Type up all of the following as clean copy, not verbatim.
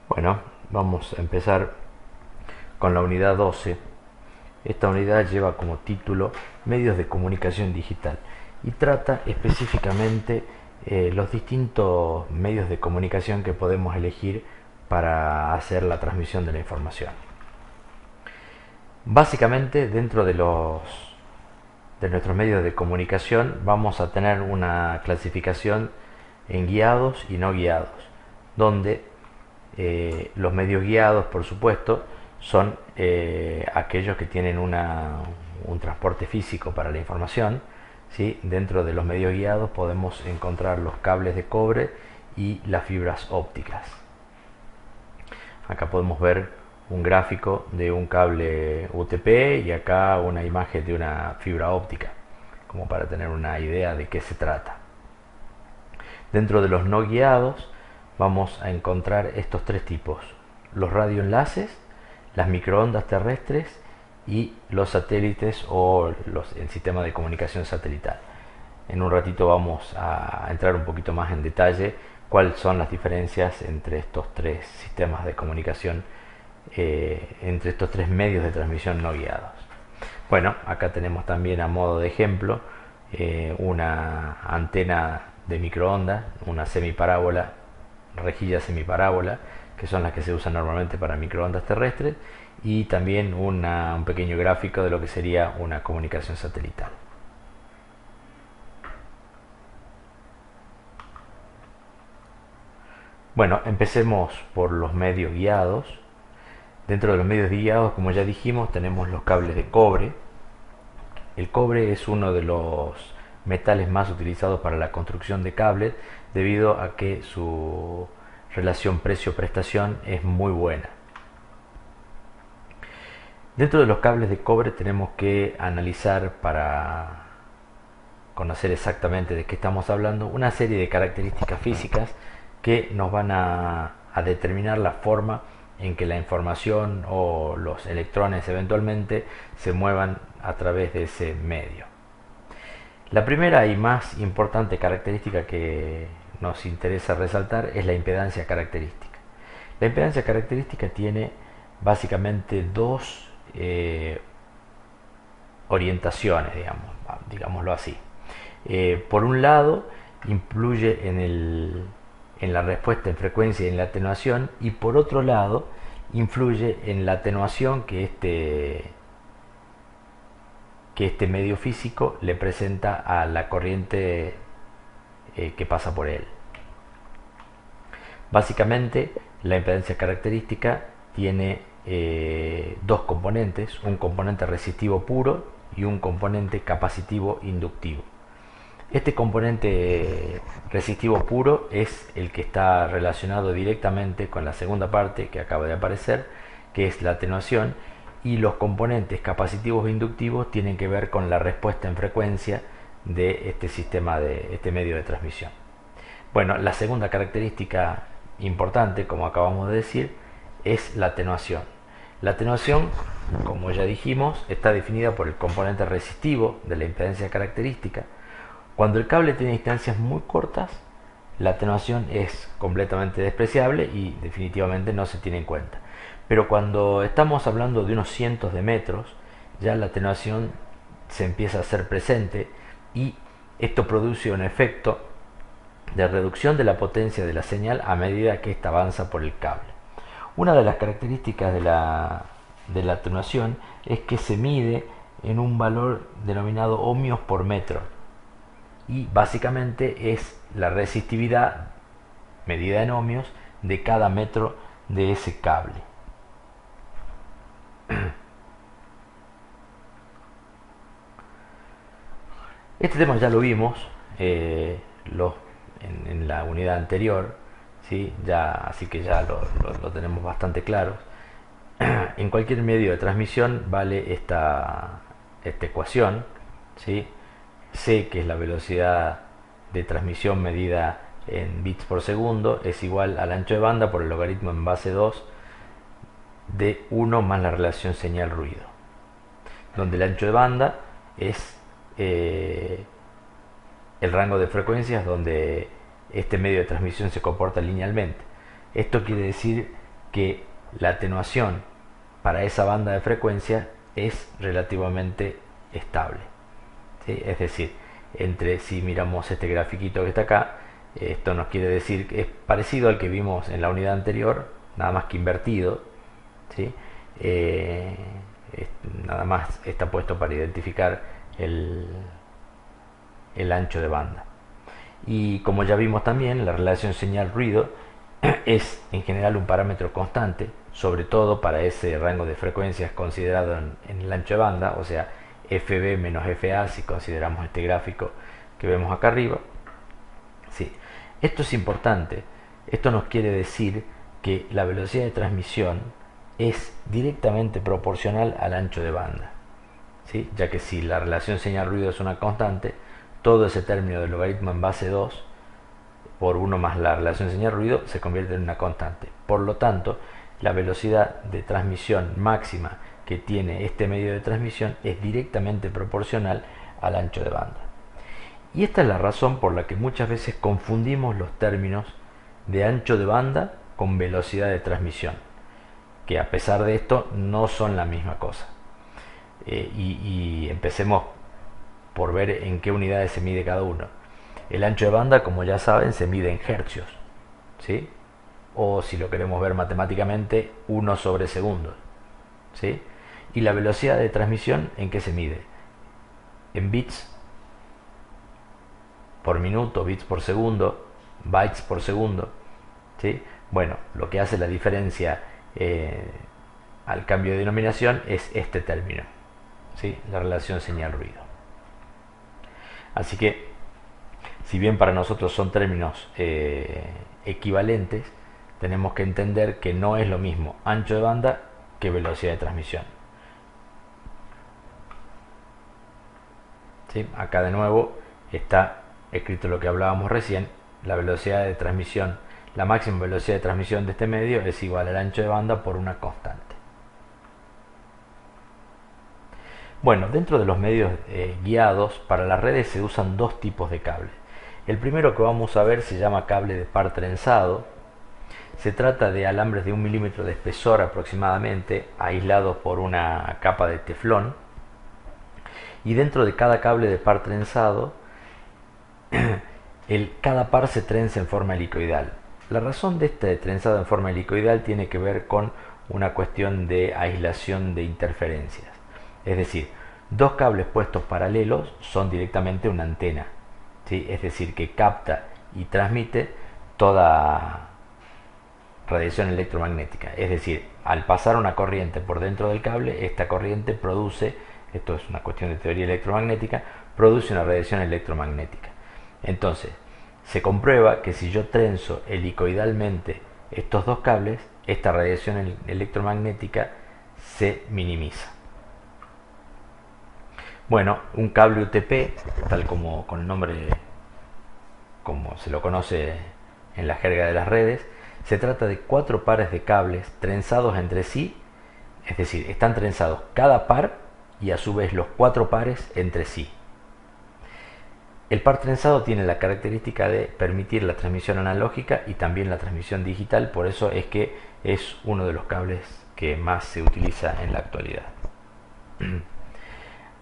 Bueno, vamos a empezar con la unidad 12. Esta unidad lleva como título Medios de comunicación digital y trata específicamente los distintos medios de comunicación que podemos elegir para hacer la transmisión de la información. Básicamente, dentro de nuestros medios de comunicación vamos a tener una clasificación en guiados y no guiados, donde los medios guiados, por supuesto, son aquellos que tienen un transporte físico para la información. ¿Sí? Dentro de los medios guiados podemos encontrar los cables de cobre y las fibras ópticas. Acá podemos ver un gráfico de un cable UTP y acá una imagen de una fibra óptica, como para tener una idea de qué se trata. Dentro de los no guiados vamos a encontrar estos tres tipos: los radioenlaces, las microondas terrestres y los satélites o el sistema de comunicación satelital. En un ratito vamos a entrar un poquito más en detalle cuáles son las diferencias entre estos tres sistemas de comunicación, entre estos tres medios de transmisión no guiados. Bueno, acá tenemos también a modo de ejemplo una antena de microondas, una semiparábola, rejilla semiparábola, que son las que se usan normalmente para microondas terrestres, y también un pequeño gráfico de lo que sería una comunicación satelital. Bueno, empecemos por los medios guiados. Dentro de los medios guiados, como ya dijimos, tenemos los cables de cobre. El cobre es uno de los metales más utilizados para la construcción de cables, debido a que su relación precio-prestación es muy buena. Dentro de los cables de cobre tenemos que analizar, para conocer exactamente de qué estamos hablando, una serie de características físicas que nos van a determinar la forma en que la información o los electrones eventualmente se muevan a través de ese medio. La primera y más importante característica que nos interesa resaltar es la impedancia característica. La impedancia característica tiene básicamente dos orientaciones, digámoslo así. Por un lado, influye en la respuesta en frecuencia y en la atenuación, y por otro lado, influye en la atenuación que este medio físico le presenta a la corriente que pasa por él. Básicamente, la impedancia característica tiene dos componentes: un componente resistivo puro y un componente capacitivo inductivo. Este componente resistivo puro es el que está relacionado directamente con la segunda parte que acaba de aparecer, que es la atenuación, y los componentes capacitivos e inductivos tienen que ver con la respuesta en frecuencia de este sistema, de este medio de transmisión. Bueno, la segunda característica importante, como acabamos de decir, es la atenuación. La atenuación, como ya dijimos, está definida por el componente resistivo de la impedancia característica. Cuando el cable tiene distancias muy cortas, la atenuación es completamente despreciable y definitivamente no se tiene en cuenta. Pero cuando estamos hablando de unos cientos de metros, ya la atenuación se empieza a hacer presente, y esto produce un efecto de reducción de la potencia de la señal a medida que ésta avanza por el cable. Una de las características de la atenuación es que se mide en un valor denominado ohmios por metro, y básicamente es la resistividad medida en ohmios de cada metro de ese cable. Este tema ya lo vimos en la unidad anterior, ¿sí? Así que ya lo tenemos bastante claro. En cualquier medio de transmisión vale esta ecuación, ¿sí? C, que es la velocidad de transmisión medida en bits por segundo, es igual al ancho de banda por el logaritmo en base 2 de 1 más la relación señal-ruido, donde el ancho de banda es el rango de frecuencias donde este medio de transmisión se comporta linealmente. Esto quiere decir que la atenuación para esa banda de frecuencia es relativamente estable, ¿sí? Es decir, si miramos este grafiquito que está acá, esto nos quiere decir que es parecido al que vimos en la unidad anterior, nada más que invertido, ¿sí? Nada más está puesto para identificar el ancho de banda. Y como ya vimos también, la relación señal-ruido es en general un parámetro constante, sobre todo para ese rango de frecuencias considerado en el ancho de banda, o sea, FB menos FA si consideramos este gráfico que vemos acá arriba. Sí. Esto es importante. Esto nos quiere decir que la velocidad de transmisión es directamente proporcional al ancho de banda, ¿sí? Ya que si la relación señal-ruido es una constante, todo ese término del logaritmo en base 2 por 1 más la relación señal-ruido se convierte en una constante. Por lo tanto, la velocidad de transmisión máxima que tiene este medio de transmisión es directamente proporcional al ancho de banda. Y esta es la razón por la que muchas veces confundimos los términos de ancho de banda con velocidad de transmisión, que a pesar de esto no son la misma cosa. Y empecemos por ver en qué unidades se mide cada uno. El ancho de banda, como ya saben, se mide en hercios, ¿sí? O si lo queremos ver matemáticamente, 1 sobre segundo, ¿sí? Y la velocidad de transmisión, ¿en qué se mide? En bits por minuto, bits por segundo, bytes por segundo, ¿sí? Bueno, lo que hace la diferencia al cambio de denominación es este término, ¿sí? La relación señal-ruido. Así que, si bien para nosotros son términos equivalentes, tenemos que entender que no es lo mismo ancho de banda que velocidad de transmisión. ¿Sí? Acá de nuevo está escrito lo que hablábamos recién: la velocidad de transmisión, la máxima velocidad de transmisión de este medio es igual al ancho de banda por una constante. Bueno, dentro de los medios guiados, para las redes se usan dos tipos de cables. El primero que vamos a ver se llama cable de par trenzado. Se trata de alambres de 1 milímetro de espesor aproximadamente, aislados por una capa de teflón. Y dentro de cada cable de par trenzado, cada par se trenza en forma helicoidal. La razón de este trenzado en forma helicoidal tiene que ver con una cuestión de aislación de interferencias. Es decir, dos cables puestos paralelos son directamente una antena, ¿sí? Es decir, que capta y transmite toda radiación electromagnética. Es decir, al pasar una corriente por dentro del cable, esta corriente produce, esto es una cuestión de teoría electromagnética, produce una radiación electromagnética. Entonces, se comprueba que si yo trenzo helicoidalmente estos dos cables, esta radiación electromagnética se minimiza. Bueno, un cable UTP, tal como con el nombre, como se lo conoce en la jerga de las redes, se trata de 4 pares de cables trenzados entre sí, es decir, están trenzados cada par y a su vez los 4 pares entre sí. El par trenzado tiene la característica de permitir la transmisión analógica y también la transmisión digital, por eso es que es uno de los cables que más se utiliza en la actualidad.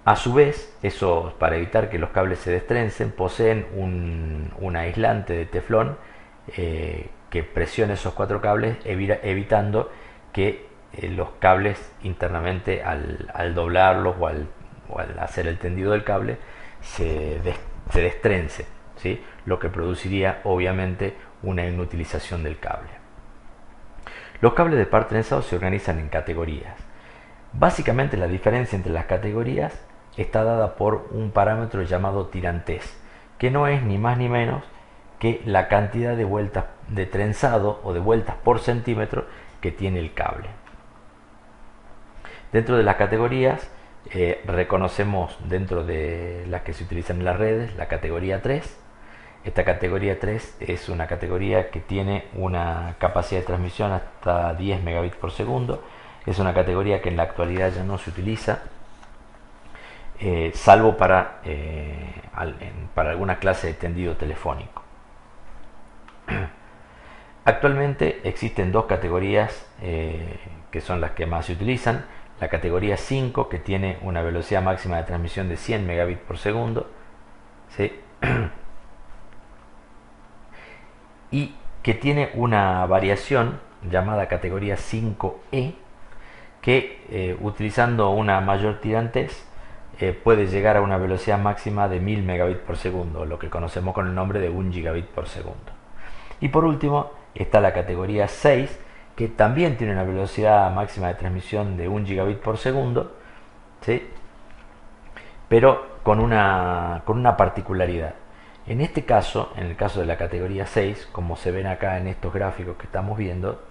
A su vez, para evitar que los cables se destrencen, poseen un aislante de teflón que presione esos 4 cables, evitando que los cables internamente al doblarlos o al hacer el tendido del cable se destrencen, ¿sí? Lo que produciría obviamente una inutilización del cable. Los cables de par trenzado se organizan en categorías. Básicamente la diferencia entre las categorías está dada por un parámetro llamado tirantez, que no es ni más ni menos que la cantidad de vueltas de trenzado o de vueltas por centímetro que tiene el cable. Dentro de las categorías reconocemos, dentro de las que se utilizan en las redes, la categoría 3. Esta categoría 3 es una categoría que tiene una capacidad de transmisión hasta 10 megabits por segundo. Es una categoría que en la actualidad ya no se utiliza, salvo para alguna clase de tendido telefónico. Actualmente existen dos categorías que son las que más se utilizan. La categoría 5, que tiene una velocidad máxima de transmisión de 100 megabits por segundo, ¿sí? Y que tiene una variación llamada categoría 5E, que utilizando una mayor tirantez puede llegar a una velocidad máxima de 1000 megabits por segundo, lo que conocemos con el nombre de 1 gigabit por segundo. Y por último está la categoría 6, que también tiene una velocidad máxima de transmisión de 1 gigabit por segundo, ¿sí? Pero con una particularidad. En este caso, en el caso de la categoría 6, como se ven acá en estos gráficos que estamos viendo,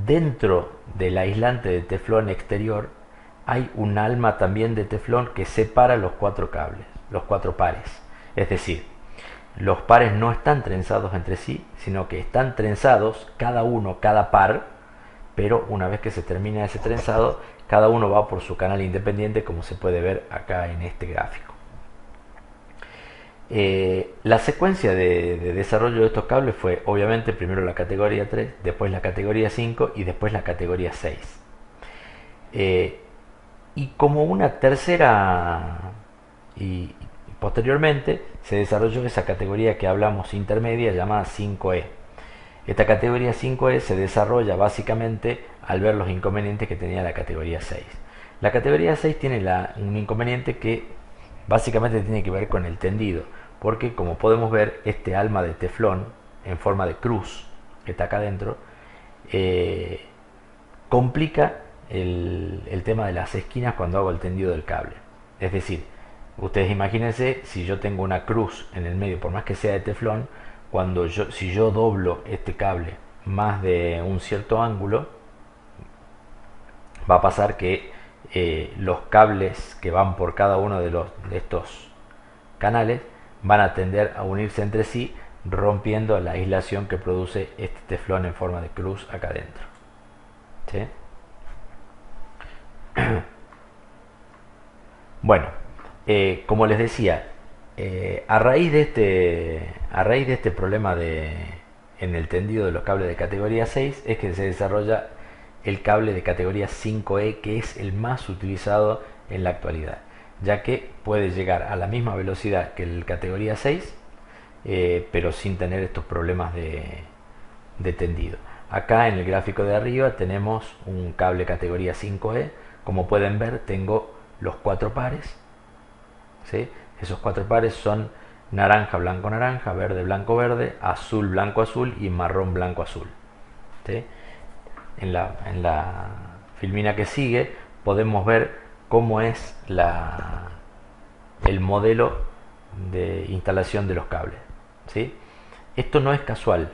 dentro del aislante de teflón exterior hay un alma también de teflón que separa los cuatro cables, los cuatro pares. Es decir, los pares no están trenzados entre sí, sino que están trenzados cada uno, cada par, pero una vez que se termina ese trenzado, cada uno va por su canal independiente, como se puede ver acá en este gráfico. La secuencia de desarrollo de estos cables fue obviamente primero la categoría 3, después la categoría 5 y después la categoría 6. Y como una tercera, y posteriormente se desarrolló esa categoría que hablamos intermedia llamada 5E. Esta categoría 5E se desarrolla básicamente al ver los inconvenientes que tenía la categoría 6. La categoría 6 tiene un inconveniente que básicamente tiene que ver con el tendido, porque como podemos ver, este alma de teflón en forma de cruz que está acá adentro complica el tema de las esquinas cuando hago el tendido del cable. Es decir, ustedes imagínense, si yo tengo una cruz en el medio, por más que sea de teflón, si yo doblo este cable más de un cierto ángulo, va a pasar que los cables que van por cada uno de estos canales van a tender a unirse entre sí, rompiendo la aislación que produce este teflón en forma de cruz acá adentro. ¿Sí? Bueno, como les decía, a raíz de este problema en el tendido de los cables de categoría 6 es que se desarrolla el cable de categoría 5E, que es el más utilizado en la actualidad, ya que puede llegar a la misma velocidad que el categoría 6, pero sin tener estos problemas de tendido. Acá en el gráfico de arriba tenemos un cable categoría 5E. Como pueden ver, tengo los cuatro pares, ¿sí? Esos cuatro pares son naranja, blanco, naranja, verde, blanco, verde, azul, blanco, azul y marrón, blanco, azul, ¿sí? En la filmina que sigue podemos ver cómo es el modelo de instalación de los cables, ¿sí? Esto no es casual,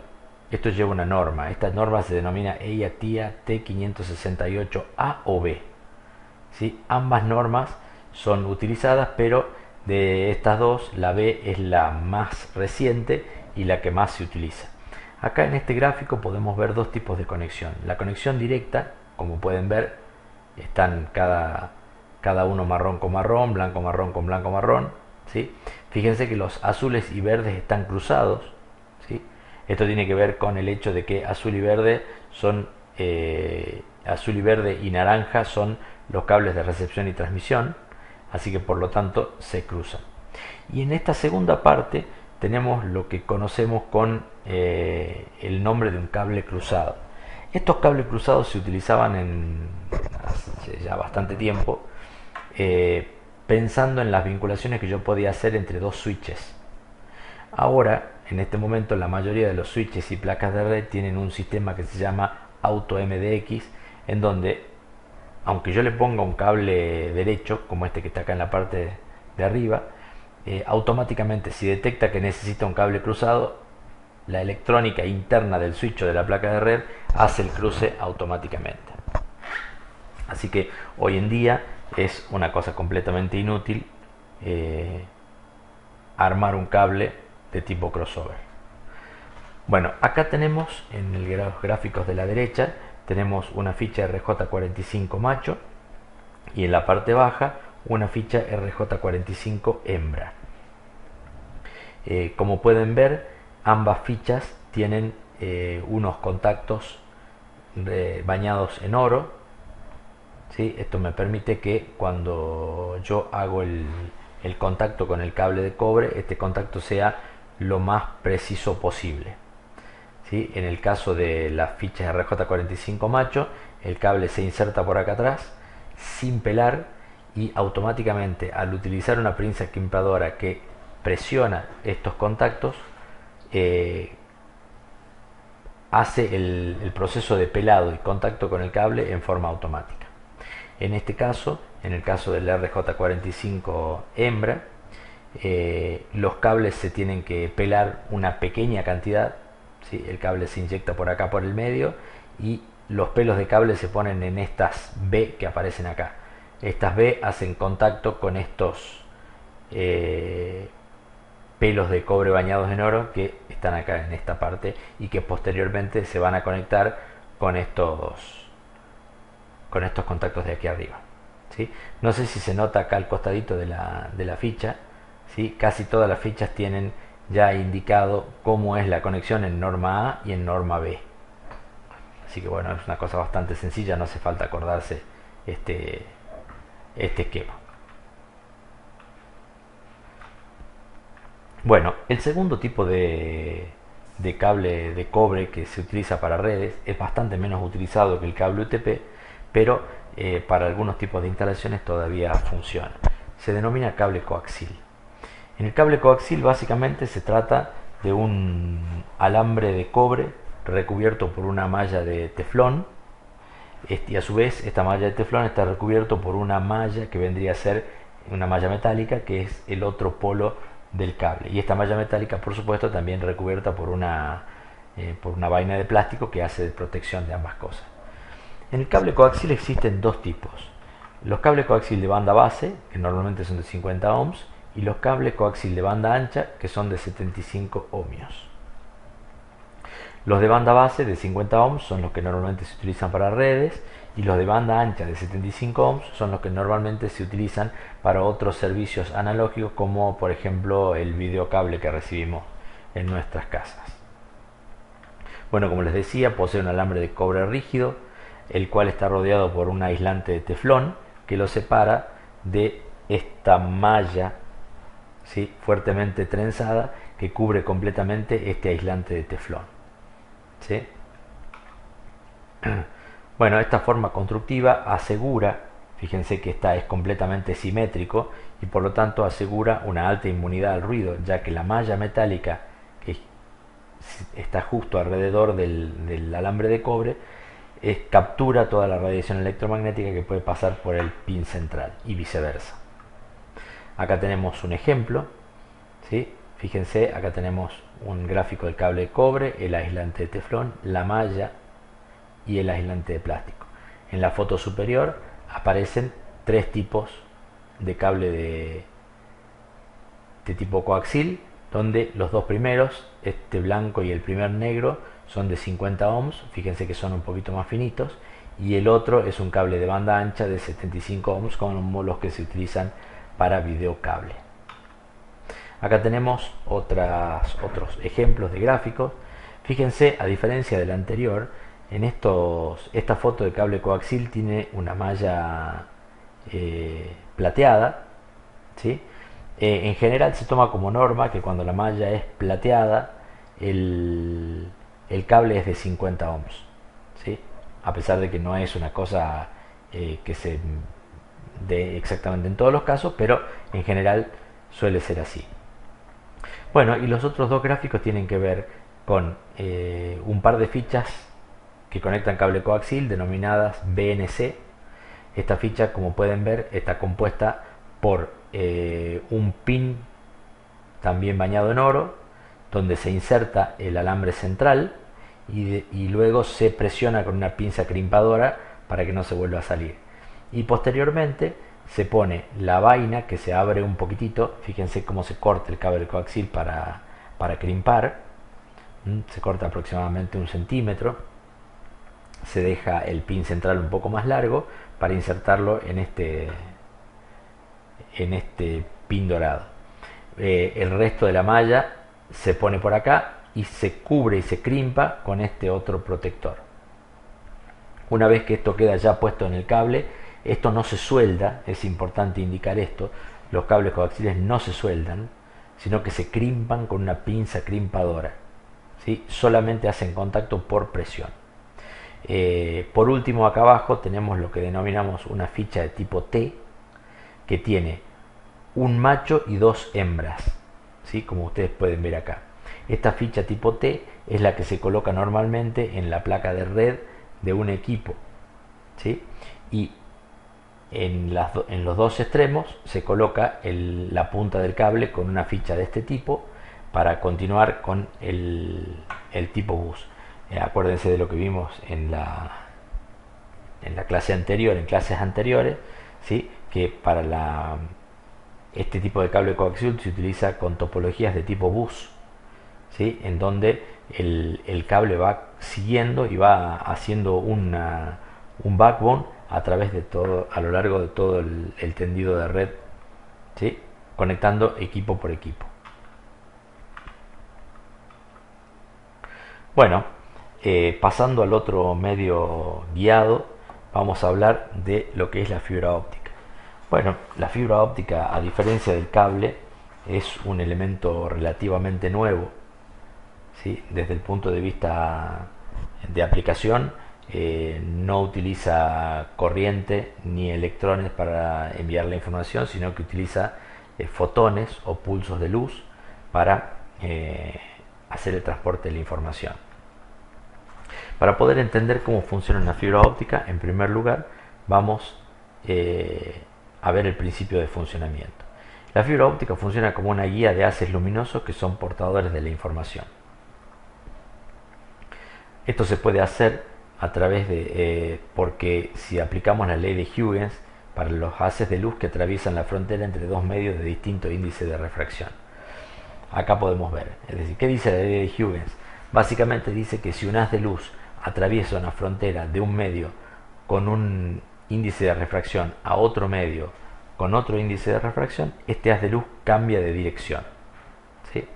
esto lleva una norma. Esta norma se denomina EIA-TIA T568A o B, ¿sí? Ambas normas son utilizadas, pero de estas dos la B es la más reciente y la que más se utiliza. Acá en este gráfico podemos ver dos tipos de conexión. La conexión directa, como pueden ver, están cada uno marrón con marrón, blanco marrón con blanco marrón, ¿sí? Fíjense que los azules y verdes están cruzados, ¿sí? Esto tiene que ver con el hecho de que azul y verde y naranja son los cables de recepción y transmisión, así que por lo tanto se cruzan. Y en esta segunda parte tenemos lo que conocemos con el nombre de un cable cruzado. Estos cables cruzados se utilizaban hace ya bastante tiempo, pensando en las vinculaciones que yo podía hacer entre dos switches. Ahora, en este momento, la mayoría de los switches y placas de red tienen un sistema que se llama AutoMDX, en donde, aunque yo le ponga un cable derecho, como este que está acá en la parte de arriba, automáticamente, si detecta que necesita un cable cruzado, la electrónica interna del switch o de la placa de red hace el cruce automáticamente. Así que hoy en día es una cosa completamente inútil armar un cable de tipo crossover. Bueno, acá tenemos en los gráficos de la derecha tenemos una ficha RJ45 macho y en la parte baja una ficha RJ45 hembra. Como pueden ver, ambas fichas tienen unos contactos bañados en oro, ¿sí? Esto me permite que cuando yo hago el contacto con el cable de cobre, este contacto sea lo más preciso posible, ¿sí? En el caso de las fichas RJ45 macho, el cable se inserta por acá atrás sin pelar, y automáticamente, al utilizar una pinza crimpadora que presiona estos contactos, hace el proceso de pelado y contacto con el cable en forma automática. En este caso, en el caso del RJ45 hembra, los cables se tienen que pelar una pequeña cantidad, ¿sí? El cable se inyecta por acá por el medio y los pelos de cable se ponen en estas B que aparecen acá. Estas B hacen contacto con estos pelos de cobre bañados en oro que están acá en esta parte y que posteriormente se van a conectar con estos contactos de aquí arriba, ¿sí? No sé si se nota acá al costadito de la ficha, ¿sí? Casi todas las fichas tienen ya indicado cómo es la conexión en norma A y en norma B. Así que bueno, es una cosa bastante sencilla, no hace falta acordarse este esquema. Bueno, el segundo tipo de cable de cobre que se utiliza para redes es bastante menos utilizado que el cable UTP, pero para algunos tipos de instalaciones todavía funciona. Se denomina cable coaxil. En el cable coaxil básicamente se trata de un alambre de cobre recubierto por una malla de teflón, y a su vez esta malla de teflón está recubierto por una malla que vendría a ser una malla metálica, que es el otro polo del cable, y esta malla metálica por supuesto también recubierta por una vaina de plástico que hace de protección de ambas cosas. En el cable coaxil existen dos tipos: los cables coaxil de banda base, que normalmente son de 50 ohms, y los cables coaxil de banda ancha, que son de 75 ohmios. Los de banda base de 50 ohms son los que normalmente se utilizan para redes, y los de banda ancha de 75 ohms son los que normalmente se utilizan para otros servicios analógicos, como por ejemplo el videocable que recibimos en nuestras casas. Bueno, como les decía, posee un alambre de cobre rígido, el cual está rodeado por un aislante de teflón que lo separa de esta malla, ¿sí?, fuertemente trenzada, que cubre completamente este aislante de teflón, ¿sí? Bueno, esta forma constructiva asegura, fíjense que esta es completamente simétrico, y por lo tanto asegura una alta inmunidad al ruido, ya que la malla metálica que está justo alrededor del alambre de cobre captura toda la radiación electromagnética que puede pasar por el pin central y viceversa. Acá tenemos un ejemplo, ¿sí? Fíjense, acá tenemos un gráfico del cable de cobre, el aislante de teflón, la malla y el aislante de plástico. En la foto superior aparecen tres tipos de cable de tipo coaxil, donde los dos primeros, este blanco y el primer negro, son de 50 ohms, fíjense que son un poquito más finitos, y el otro es un cable de banda ancha de 75 ohms, como los que se utilizan para videocable. Acá tenemos otros ejemplos de gráficos. Fíjense, a diferencia del anterior, esta foto de cable coaxil tiene una malla plateada, ¿sí? En general se toma como norma que cuando la malla es plateada, el cable es de 50 ohms, ¿sí? A pesar de que no es una cosa que se dé exactamente en todos los casos, pero en general suele ser así. Bueno, y los otros dos gráficos tienen que ver con un par de fichas que conectan cable coaxil denominadas BNC. Esta ficha, como pueden ver, está compuesta por un pin también bañado en oro, donde se inserta el alambre central y luego se presiona con una pinza crimpadora para que no se vuelva a salir. Y posteriormente se pone la vaina que se abre un poquitito. Fíjense cómo se corta el cable coaxil para crimpar. Se corta aproximadamente 1 centímetro. Se deja el pin central un poco más largo para insertarlo en este pin dorado. El resto de la malla se pone por acá y se cubre y se crimpa con este otro protector. Una vez que esto queda ya puesto en el cable, esto no se suelda, es importante indicar esto, los cables coaxiales no se sueldan, sino que se crimpan con una pinza crimpadora, ¿sí? Solamente hacen contacto por presión. Por último, acá abajo tenemos lo que denominamos una ficha de tipo T, que tiene un macho y dos hembras, ¿sí? Como ustedes pueden ver acá. Esta ficha tipo T es la que se coloca normalmente en la placa de red de un equipo, ¿sí? Y en los dos extremos se coloca la punta del cable con una ficha de este tipo para continuar con el tipo bus. Acuérdense de lo que vimos en la clase anterior, en clases anteriores, ¿sí? Que para este tipo de cable coaxial se utiliza con topologías de tipo bus, ¿sí? En donde el cable va siguiendo y va haciendo un backbone a través de todo, a lo largo de todo el tendido de red, ¿sí? Conectando equipo por equipo. Bueno, pasando al otro medio guiado, vamos a hablar de lo que es la fibra óptica. Bueno, la fibra óptica, a diferencia del cable, es un elemento relativamente nuevo, ¿sí? Desde el punto de vista de aplicación, no utiliza corriente ni electrones para enviar la información, sino que utiliza fotones o pulsos de luz para hacer el transporte de la información. Para poder entender cómo funciona una fibra óptica, en primer lugar vamos a ver el principio de funcionamiento. La fibra óptica funciona como una guía de haces luminosos que son portadores de la información. Esto se puede hacer a través de, porque si aplicamos la ley de Huygens para los haces de luz que atraviesan la frontera entre dos medios de distinto índice de refracción. Acá podemos ver, es decir, ¿qué dice la ley de Huygens? Básicamente dice que si un haz de luz atraviesa una frontera de un medio con un índice de refracción a otro medio con otro índice de refracción, este haz de luz cambia de dirección, ¿sí?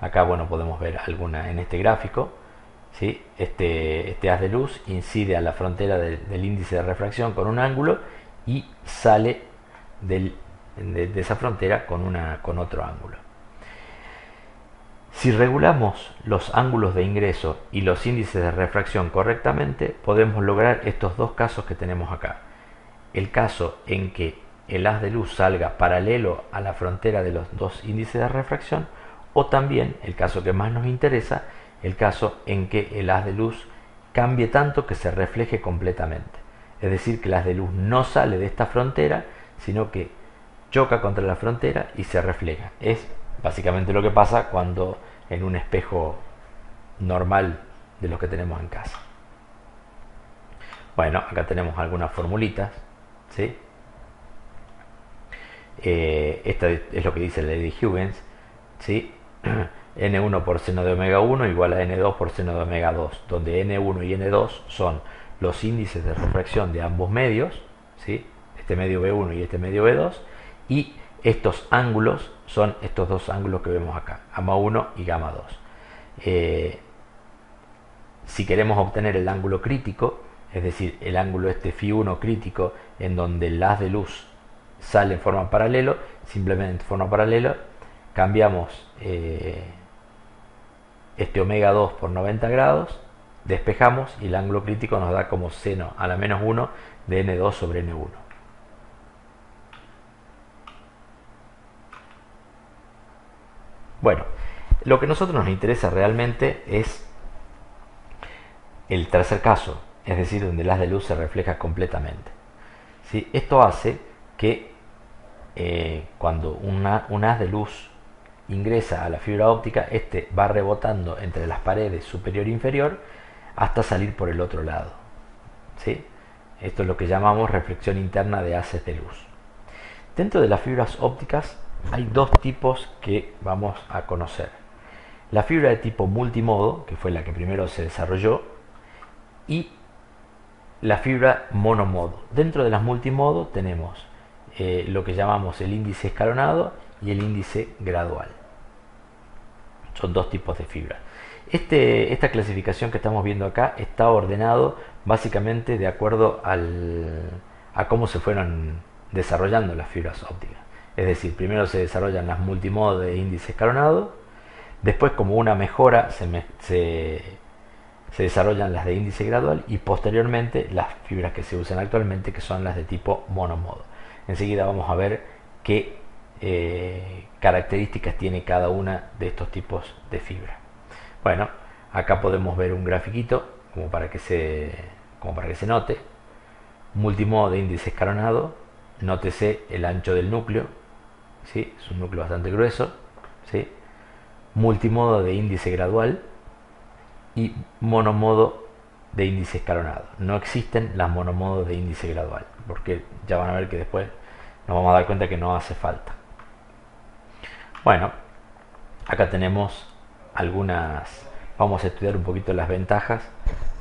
Acá, bueno, podemos ver alguna en este gráfico, ¿sí? Este haz de luz incide a la frontera del índice de refracción con un ángulo y sale de esa frontera con otro ángulo. Si regulamos los ángulos de ingreso y los índices de refracción correctamente, podemos lograr estos dos casos que tenemos acá. El caso en que el haz de luz salga paralelo a la frontera de los dos índices de refracción, o también, el caso que más nos interesa, el caso en que el haz de luz cambie tanto que se refleje completamente. Es decir, que el haz de luz no sale de esta frontera, sino que choca contra la frontera y se refleja. Es básicamente lo que pasa cuando en un espejo normal de los que tenemos en casa. Bueno, acá tenemos algunas formulitas, ¿sí? Esta es lo que dice la ley de Huygens, ¿sí? N1 por seno de omega 1 igual a N2 por seno de omega 2, donde N1 y N2 son los índices de refracción de ambos medios, ¿sí? Este medio B1 y este medio B2, y estos ángulos son estos dos ángulos que vemos acá, gamma 1 y gamma 2. Si queremos obtener el ángulo crítico, es decir, el ángulo este φ1 crítico, en donde el haz de luz sale en forma paralela, simplemente en forma paralela, cambiamos este omega 2 por 90 grados, despejamos y el ángulo crítico nos da como seno a la menos 1 de N2 sobre N1. Bueno, lo que a nosotros nos interesa realmente es el tercer caso, es decir, donde el haz de luz se refleja completamente. ¿Sí? Esto hace que cuando un haz de luz ingresa a la fibra óptica, este va rebotando entre las paredes superior e inferior hasta salir por el otro lado, ¿sí? Esto es lo que llamamos reflexión interna de haces de luz. Dentro de las fibras ópticas hay dos tipos que vamos a conocer. La fibra de tipo multimodo, que fue la que primero se desarrolló, y la fibra monomodo. Dentro de las multimodo tenemos lo que llamamos el índice escalonado y el índice gradual. Son dos tipos de fibra. Esta clasificación que estamos viendo acá está ordenado básicamente de acuerdo a cómo se fueron desarrollando las fibras ópticas. Es decir, primero se desarrollan las multimodo de índice escalonado, después como una mejora se desarrollan las de índice gradual y posteriormente las fibras que se usan actualmente, que son las de tipo monomodo. Enseguida vamos a ver qué características tiene cada una de estos tipos de fibra. Bueno, acá podemos ver un grafiquito como para que se note. Multimodo de índice escalonado, nótese el ancho del núcleo, ¿sí? Es un núcleo bastante grueso, ¿sí? Multimodo de índice gradual y monomodo de índice escalonado. No existen las monomodos de índice gradual, porque ya van a ver que después nos vamos a dar cuenta que no hace falta. Bueno, acá tenemos vamos a estudiar un poquito las ventajas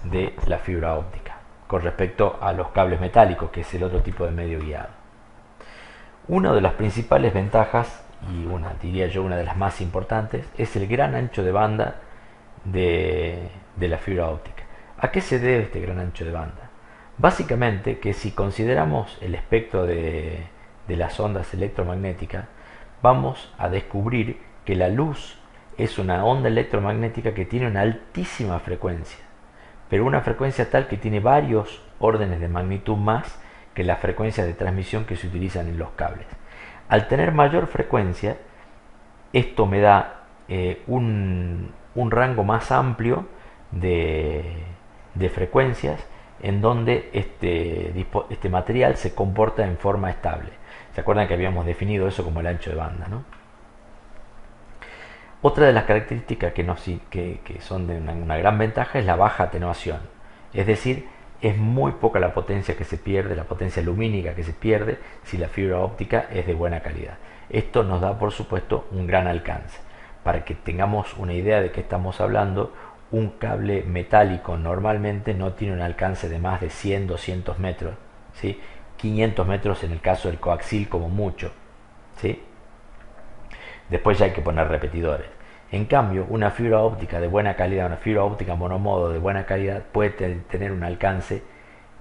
de la fibra óptica con respecto a los cables metálicos, que es el otro tipo de medio guiado. Una de las principales ventajas, y diría yo una de las más importantes, es el gran ancho de banda de la fibra óptica. ¿A qué se debe este gran ancho de banda? Básicamente que si consideramos el espectro de las ondas electromagnéticas, vamos a descubrir que la luz es una onda electromagnética que tiene una altísima frecuencia, pero una frecuencia tal que tiene varios órdenes de magnitud más que la frecuencia de transmisión que se utilizan en los cables. Al tener mayor frecuencia, esto me da un rango más amplio de frecuencias en donde este material se comporta en forma estable. ¿Se acuerdan que habíamos definido eso como el ancho de banda, ¿no? Otra de las características que son de una gran ventaja es la baja atenuación. Es decir, es muy poca la potencia que se pierde, la potencia lumínica que se pierde si la fibra óptica es de buena calidad. Esto nos da, por supuesto, un gran alcance. Para que tengamos una idea de qué estamos hablando, un cable metálico normalmente no tiene un alcance de más de 100, 200 metros, ¿sí? 500 metros en el caso del coaxil como mucho, ¿sí? Después ya hay que poner repetidores. En cambio, una fibra óptica de buena calidad, una fibra óptica monomodo de buena calidad puede tener un alcance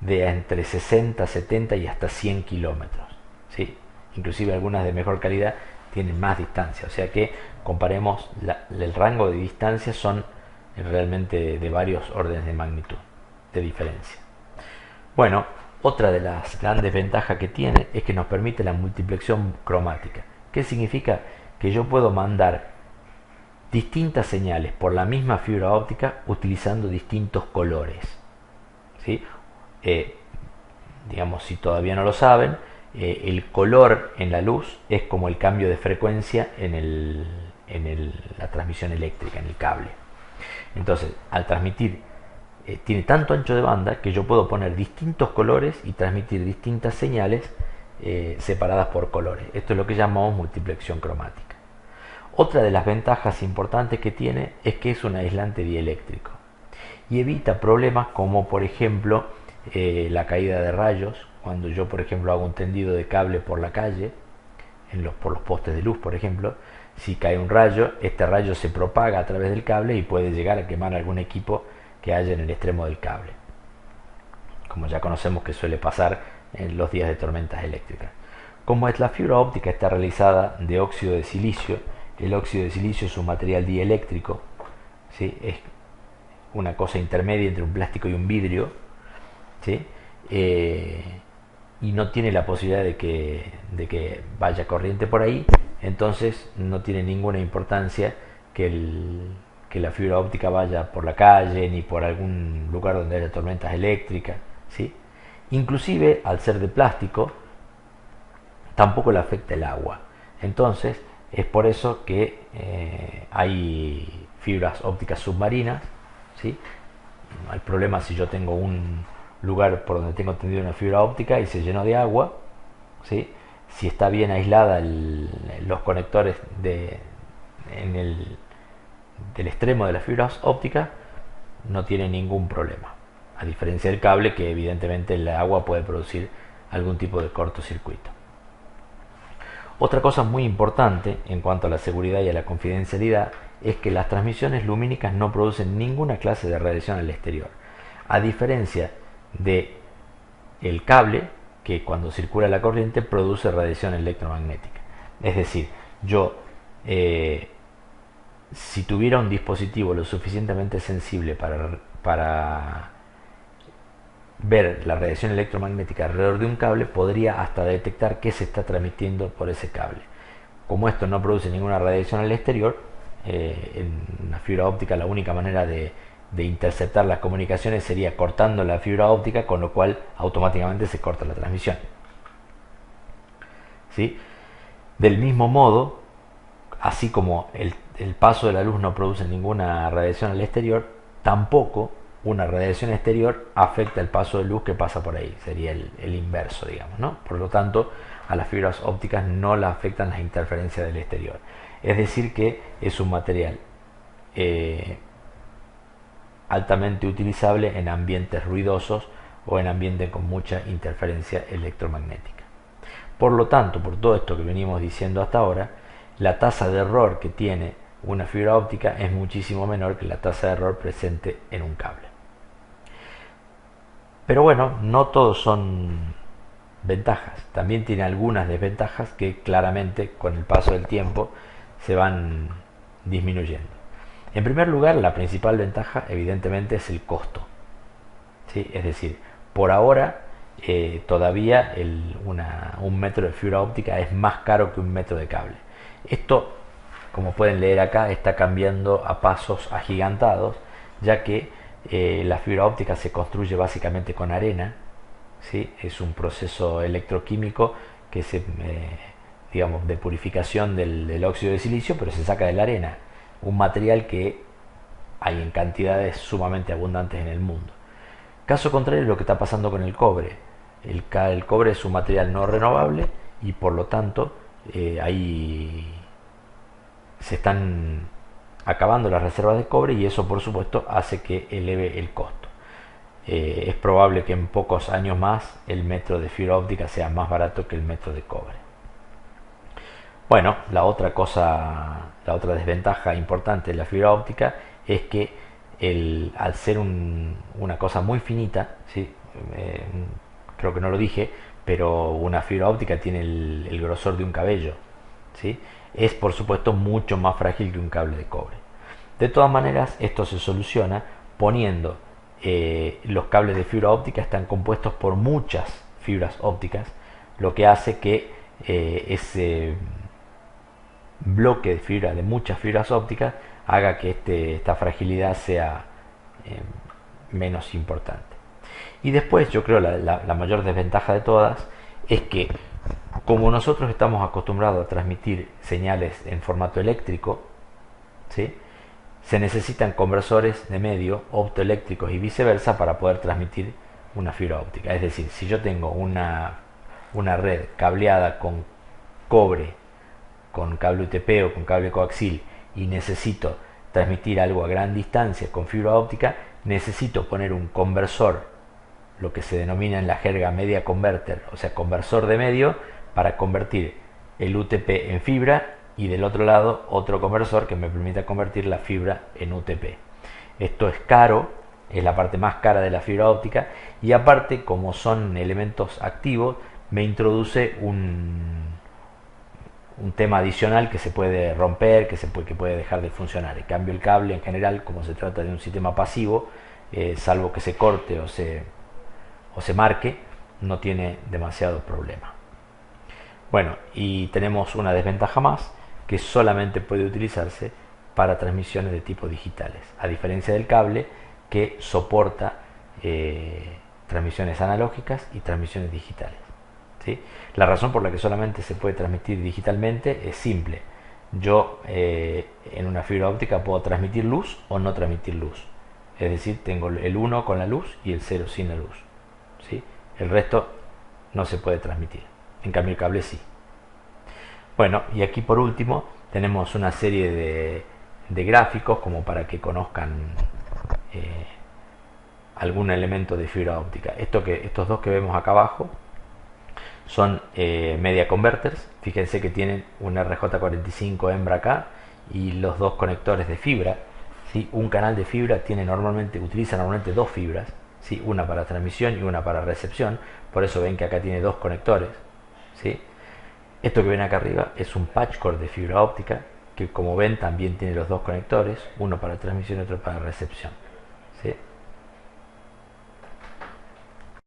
de entre 60, 70 y hasta 100 kilómetros, ¿sí? Inclusive algunas de mejor calidad tienen más distancia, o sea que comparemos el rango de distancia son realmente de varios órdenes de magnitud de diferencia. Bueno, otra de las grandes ventajas que tiene es que nos permite la multiplexión cromática. ¿Qué significa? Que yo puedo mandar distintas señales por la misma fibra óptica utilizando distintos colores, ¿sí? Digamos, si todavía no lo saben, el color en la luz es como el cambio de frecuencia en la transmisión eléctrica, en el cable. Entonces, al transmitir, tiene tanto ancho de banda que yo puedo poner distintos colores y transmitir distintas señales separadas por colores. Esto es lo que llamamos multiplexión cromática. Otra de las ventajas importantes que tiene es que es un aislante dieléctrico y evita problemas como, por ejemplo, la caída de rayos. Cuando yo, por ejemplo, hago un tendido de cable por la calle, por los postes de luz, por ejemplo, si cae un rayo, este rayo se propaga a través del cable y puede llegar a quemar algún equipo que haya en el extremo del cable, como ya conocemos que suele pasar en los días de tormentas eléctricas. Como la fibra óptica está realizada de óxido de silicio, el óxido de silicio es un material dieléctrico, ¿sí? Es una cosa intermedia entre un plástico y un vidrio, ¿sí? Y no tiene la posibilidad de que vaya corriente por ahí, entonces no tiene ninguna importancia que la fibra óptica vaya por la calle ni por algún lugar donde haya tormentas eléctricas, ¿sí? Inclusive, al ser de plástico, tampoco le afecta el agua. Entonces, es por eso que hay fibras ópticas submarinas, ¿sí? No hay problema si yo tengo un lugar por donde tengo tendido una fibra óptica y se llenó de agua, ¿sí? Si está bien aislada los conectores del extremo de las fibras ópticas, no tiene ningún problema, a diferencia del cable, que evidentemente el agua puede producir algún tipo de cortocircuito. Otra cosa muy importante en cuanto a la seguridad y a la confidencialidad es que las transmisiones lumínicas no producen ninguna clase de radiación al exterior, a diferencia de el cable, que cuando circula la corriente produce radiación electromagnética. Es decir, yo si tuviera un dispositivo lo suficientemente sensible para ver la radiación electromagnética alrededor de un cable, podría hasta detectar qué se está transmitiendo por ese cable. Como esto no produce ninguna radiación al exterior, en una fibra óptica la única manera de interceptar las comunicaciones sería cortando la fibra óptica, con lo cual automáticamente se corta la transmisión. ¿Sí? Del mismo modo, así como el paso de la luz no produce ninguna radiación al exterior, tampoco una radiación exterior afecta el paso de luz que pasa por ahí. Sería el inverso, digamos, ¿no? Por lo tanto, a las fibras ópticas no la afectan las interferencias del exterior. Es decir, que es un material altamente utilizable en ambientes ruidosos o en ambientes con mucha interferencia electromagnética. Por lo tanto, por todo esto que venimos diciendo hasta ahora, la tasa de error que tiene una fibra óptica es muchísimo menor que la tasa de error presente en un cable. Pero bueno, no todos son ventajas, también tiene algunas desventajas que claramente con el paso del tiempo se van disminuyendo. En primer lugar, la principal ventaja evidentemente es el costo, ¿sí? Es decir, por ahora todavía un metro de fibra óptica es más caro que un metro de cable. Esto, como pueden leer acá, está cambiando a pasos agigantados, ya que la fibra óptica se construye básicamente con arena, ¿sí? Es un proceso electroquímico que digamos, de purificación del óxido de silicio, pero se saca de la arena, un material que hay en cantidades sumamente abundantes en el mundo. Caso contrario es lo que está pasando con el cobre. El cobre es un material no renovable y por lo tanto ahí se están acabando las reservas de cobre y eso por supuesto hace que eleve el costo. Es probable que en pocos años más el metro de fibra óptica sea más barato que el metro de cobre. Bueno, la otra desventaja importante de la fibra óptica es que al ser una cosa muy finita, ¿sí? Creo que no lo dije, pero una fibra óptica tiene el grosor de un cabello, ¿sí? Es por supuesto mucho más frágil que un cable de cobre. De todas maneras, esto se soluciona poniendo los cables de fibra óptica están compuestos por muchas fibras ópticas, lo que hace que ese bloque de muchas fibras ópticas haga que esta fragilidad sea menos importante. Y después yo creo la mayor desventaja de todas es que como nosotros estamos acostumbrados a transmitir señales en formato eléctrico, ¿sí? Se necesitan conversores de medio optoeléctricos y viceversa para poder transmitir una fibra óptica. Es decir, si yo tengo una red cableada con cobre, con cable UTP o con cable coaxil y necesito transmitir algo a gran distancia con fibra óptica, necesito poner un conversor, lo que se denomina en la jerga media converter, o sea, conversor de medio, para convertir el UTP en fibra y del otro lado otro conversor que me permita convertir la fibra en UTP. Esto es caro, es la parte más cara de la fibra óptica y aparte, como son elementos activos, me introduce un tema adicional que se puede romper, que puede dejar de funcionar. En cambio, el cable en general, como se trata de un sistema pasivo, salvo que se corte o se marque, no tiene demasiado problema. Bueno, y tenemos una desventaja más, que solamente puede utilizarse para transmisiones de tipo digitales, a diferencia del cable que soporta transmisiones analógicas y transmisiones digitales, ¿sí? La razón por la que solamente se puede transmitir digitalmente es simple. Yo en una fibra óptica puedo transmitir luz o no transmitir luz. Es decir, tengo el 1 con la luz y el 0 sin la luz, ¿sí? El resto no se puede transmitir. En cambio el cable sí. Bueno, y aquí por último tenemos una serie de gráficos como para que conozcan algún elemento de fibra óptica. Estos dos que vemos acá abajo son media converters. Fíjense que tienen un RJ45 hembra acá y los dos conectores de fibra. ¿Sí? Un canal de fibra utiliza normalmente dos fibras, ¿sí? Una para transmisión y una para recepción. Por eso ven que acá tiene dos conectores, ¿sí? Esto que ven acá arriba es un patch cord de fibra óptica, que como ven también tiene los dos conectores, uno para transmisión y otro para recepción, ¿sí?